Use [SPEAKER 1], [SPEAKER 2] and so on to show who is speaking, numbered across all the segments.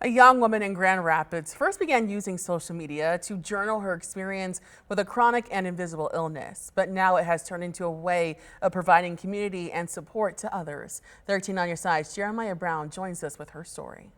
[SPEAKER 1] A young woman in Grand Rapids first began using social media to journal her experience with a chronic and invisible illness, but now it has turned into a way of providing community and support to others. 13 on your side's Jeremiah Brown joins us with her story.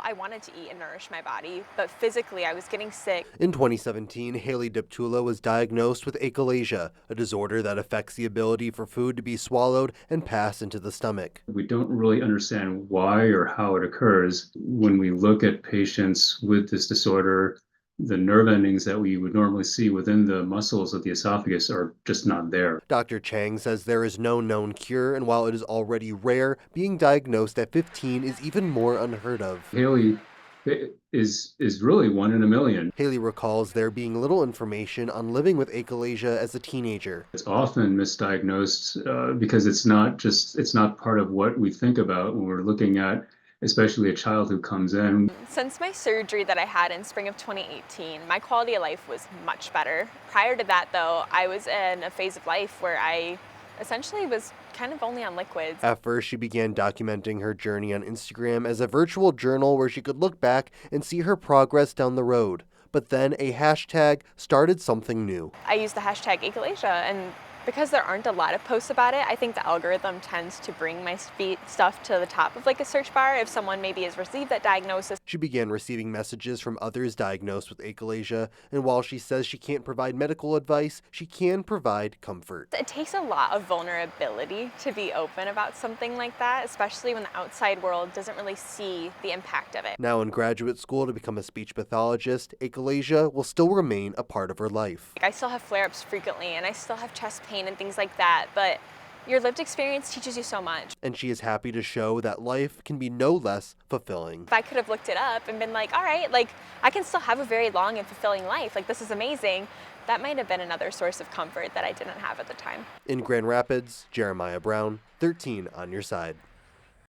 [SPEAKER 2] I wanted to eat and nourish my body, but physically I was getting sick.
[SPEAKER 3] In 2017, Haley Diptula was diagnosed with achalasia, a disorder that affects the ability for food to be swallowed and pass into the stomach.
[SPEAKER 4] We don't really understand why or how it occurs. When we look at patients with this disorder, the nerve endings that we would normally see within the muscles of the esophagus are just not there.
[SPEAKER 3] Dr. Chang says there is no known cure, and while it is already rare, being diagnosed at 15 is even more unheard of.
[SPEAKER 4] Haley is really one in a million.
[SPEAKER 3] Haley recalls there being little information on living with achalasia as a teenager.
[SPEAKER 4] It's often misdiagnosed because it's not part of what we think about when we're looking at especially a child who comes in.
[SPEAKER 2] Since my surgery that I had in spring of 2018, my quality of life was much better. Prior to that though, I was in a phase of life where I essentially was kind of only on liquids.
[SPEAKER 3] At first, she began documenting her journey on Instagram as a virtual journal where she could look back and see her progress down the road. But then a hashtag started something new.
[SPEAKER 2] I used the hashtag Achalasia, and because there aren't a lot of posts about it, I think the algorithm tends to bring my stuff to the top of like a search bar if someone maybe has received that diagnosis.
[SPEAKER 3] She began receiving messages from others diagnosed with achalasia, and while she says she can't provide medical advice, she can provide comfort.
[SPEAKER 2] It takes a lot of vulnerability to be open about something like that, especially when the outside world doesn't really see the impact of it.
[SPEAKER 3] Now in graduate school to become a speech pathologist, achalasia will still remain a part of her life.
[SPEAKER 2] I still have flare-ups frequently, and I still have chest pain and things like that, but your lived experience teaches you so much.
[SPEAKER 3] And she is happy to show that life can be no less fulfilling.
[SPEAKER 2] If I could have looked it up and been like, all right, like I can still have a very long and fulfilling life, like this is amazing, that might have been another source of comfort that I didn't have at the time.
[SPEAKER 3] In Grand Rapids, Jeremiah Brown, 13 on your side.